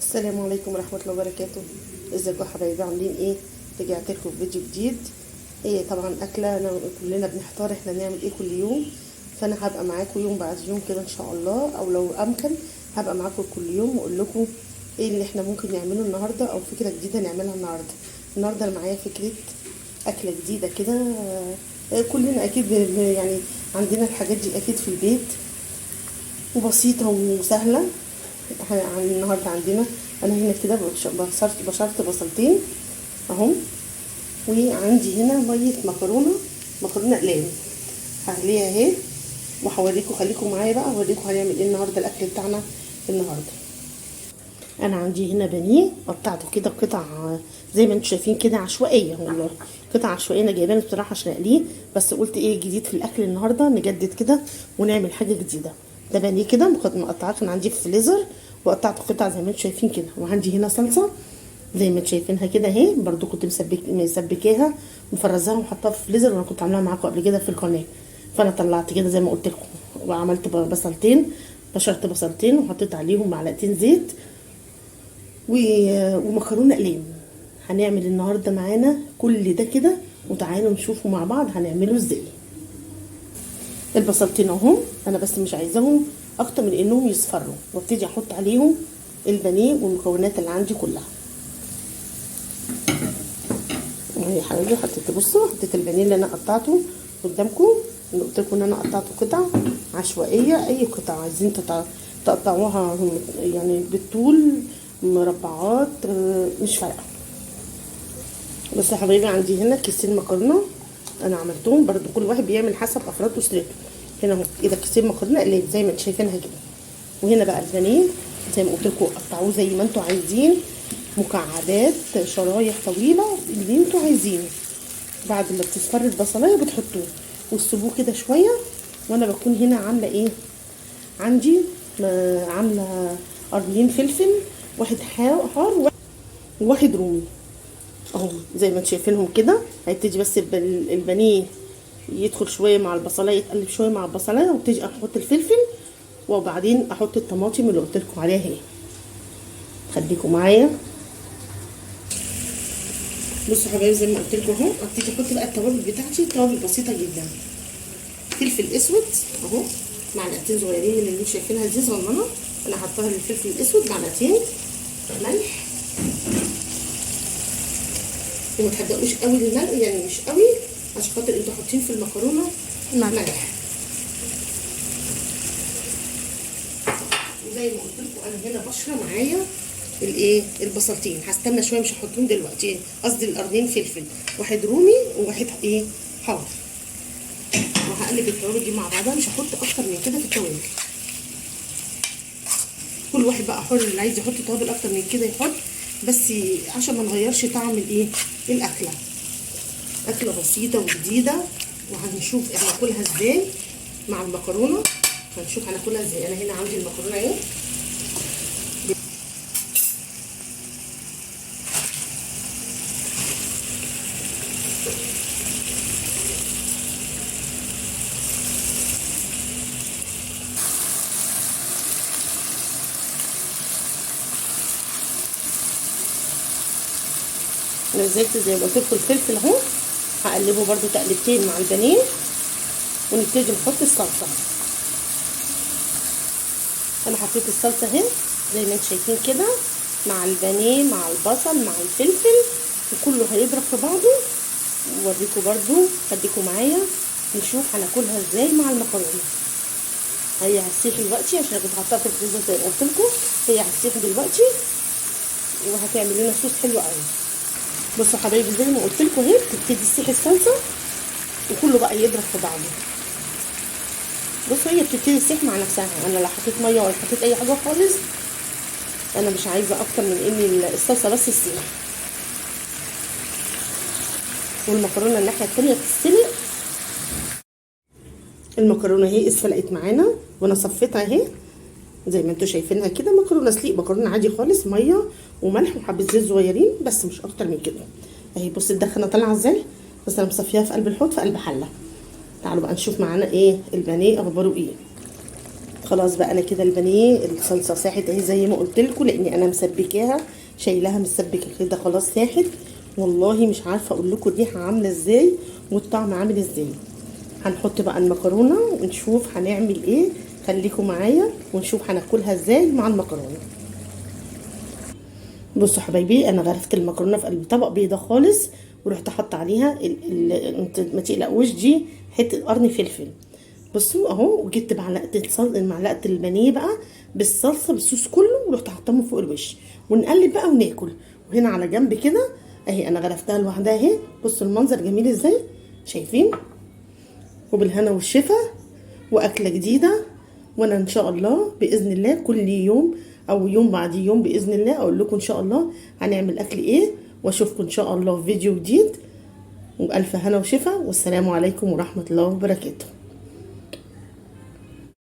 السلام عليكم ورحمة الله وبركاته. ازيكم يا حبايبي، عاملين ايه؟ رجعت لكم بفيديو جديد. ايه طبعا اكله انا كلنا بنحتار احنا نعمل ايه كل يوم، فانا هبقى معاكم يوم بعد يوم كده ان شاء الله، او لو امكن هبقى معاكم كل يوم واقول لكم ايه اللي احنا ممكن نعمله النهارده او فكره جديده نعملها النهارده انا معايا فكره اكله جديده كده. كلنا اكيد يعني عندنا الحاجات دي اكيد في البيت وبسيطه وسهله. النهارده عندنا انا هنا كده بشرت بصلتين اهم، وعندي هنا ميه مكرونه اقلام هغليها اهي، وهوريكم. خليكم معايا بقى اوريكم هنعمل ايه النهارده الاكل بتاعنا النهارده. انا عندي هنا بانيه قطعته كده قطع زي ما انتم شايفين كده عشوائيه، والله قطع عشوائيه انا جايباها بصراحه عشان اقليه، بس قلت ايه جديد في الاكل النهارده نجدد كده ونعمل حاجه جديده. ده بانيه كده مقطعاه كان عندي في الفريزر وقطعته قطع زي ما انتم شايفين كده، وعندي هنا صلصه زي ما انتم شايفينها كده اهي، برده كنت مسبكاها مفرزاها وحطاها في الفريزر، وانا كنت عاملاها معاكم قبل كده في القناه. فانا طلعت كده زي ما قلت لكم، وعملت بشرت بصلتين وحطيت عليهم معلقتين زيت ومكرونه اقلام. هنعمل النهارده معانا كل ده كده، وتعالوا نشوفوا مع بعض هنعمله ازاي. البصلتين اهم، انا بس مش عايزاهم اكتر من انهم يصفروا، وابتدي احط عليهم البانيه والمكونات اللي عندي كلها. يا حبايبي حطيت البانيه اللي انا قطعته قدامكم، اللي قلت لكم ان انا قطعته قطع عشوائيه، اي قطع عايزين تقطعوها يعني بالطول مربعات مش فارقه. بس يا حبايبي عندي هنا كيسين مكرونه انا عملتهم، برضو كل واحد بيعمل حسب افراد اسرته. هنا اهو كده كيسين مكرونه اللي زي ما انتم شايفينها كده، وهنا بقى البانيه زي ما قلت لكم قطعوه زي ما انتم عايزين، مكعبات شرايح طويله اللي انتم عايزينه. بعد ما بتصفر البصلايه بتحطوه وتسيبوه كده شويه. وانا بكون هنا عامله ايه، عندي عامله قرنين فلفل، واحد حار وواحد رومي اهو زي ما انتم شايفينهم كده. هيبتدي بس البانيه يدخل شويه مع البصلايه، يتقلب شويه مع البصلايه، وابتدي احط الفلفل، وبعدين احط الطماطم اللي قلت لكم عليها اهي. خليكم معايا. بصوا يا حبايبي زي ما قلت لكم اهو، ابتدي احط بقى التوابل بتاعتي، توابل بسيطه جدا. فلفل اسود اهو معلقتين صغيرين من اللي انتم شايفينها دي صغننه، انا حطاها للفلفل الاسود معلقتين. ملح، وما تحدقوش قوي الملح يعني مش قوي، عشان خاطر انتوا حاطين في المكرونه ملح. وزي ما قلت لكم انا هنا بشره معايا البصلتين، هستنى شويه مش هحطهم دلوقتي، قصدي القرنين فلفل، واحد رومي وواحد حار. وهقلب التوابل دي مع بعضها، مش هحط اكتر من كده في التوابل. كل واحد بقى حر، اللي عايز يحط توابل اكتر من كده يحط، بس عشان ما نغيرش طعم الاكله. اكله بسيطه وجديده، وهنشوف هناكلها ازاي مع المكرونه. هنشوف هناكلها ازاي. انا هنا عندي المكرونه اهي، نزلت زي ما قلت لكم الفلفل اهو، هقلبه برده تقلبتين مع البانيه، ونبتدي نحط الصلصه. انا حطيت الصلصه اهي زي ما انتم شايفين كده مع البانيه مع البصل مع الفلفل، وكله هيضرب في بعضه. واوريكم برده، خليكم معايا نشوف هناكلها ازاي مع المكرونه. هي هتسيح دلوقتي عشان كنت حاطاها في الفريزر زي ما قلت لكم، هي هتسيح دلوقتي وهتعمل لنا صوص حلو قوي. بصوا يا حبايبي زي ما قلت لكم اهي بتبتدي تسيح الصلصه وكله بقى يضرب في بعضه. بصوا هي بتبتدي تسيح مع نفسها، انا لا حطيت ميه ولا حطيت اي حاجه خالص، انا مش عايزه اكتر من ان الصلصه بس تسيح. والمكرونه الناحيه التانيه بتتسلق. المكرونه اهي اتسلقت معانا وانا صفيتها اهي زي ما انتم شايفينها كده، مكرونه سليق، مكرونه عادي خالص، ميه وملح وحبه زيت صغيرين بس مش اكتر من كده اهي. بص الدخنه طالعه ازاي، بس انا مصفيها في قلب الحوض في قلب حله. تعالوا بقى نشوف معانا ايه البانيه اخباره ايه. خلاص بقى انا كده البانيه الصلصه ساحت اهي زي ما قلت لكم، لاني انا مسبكاها شايلاها مسبكه كده خلاص ساحت. والله مش عارفه اقول لكم الريحه عامله ازاي والطعم عامل ازاي. هنحط بقى المكرونه ونشوف هنعمل ايه. خليكم معايا ونشوف هناكلها ازاي مع المكرونه. بصوا حبايبي، انا غرفت المكرونه في قلب طبق بيضه خالص، ورحت حاطه عليها انت ما تقلقوش دي حته قرن فلفل. بصوا اهو، وجبت معلقه البانيه بقى بالصلصه بالصوص كله، ورحت حاطاهم فوق الوش ونقلب بقى وناكل. وهنا على جنب كده اهي انا غرفتها لوحدها اهي. بصوا المنظر جميل ازاي، شايفين؟ وبالهنا والشفا، واكله جديده. وانا ان شاء الله باذن الله كل يوم او يوم بعد يوم باذن الله اقول لكم ان شاء الله هنعمل اكل ايه، واشوفكم ان شاء الله في فيديو جديد. وبالف هنا وشفا، والسلام عليكم ورحمه الله وبركاته.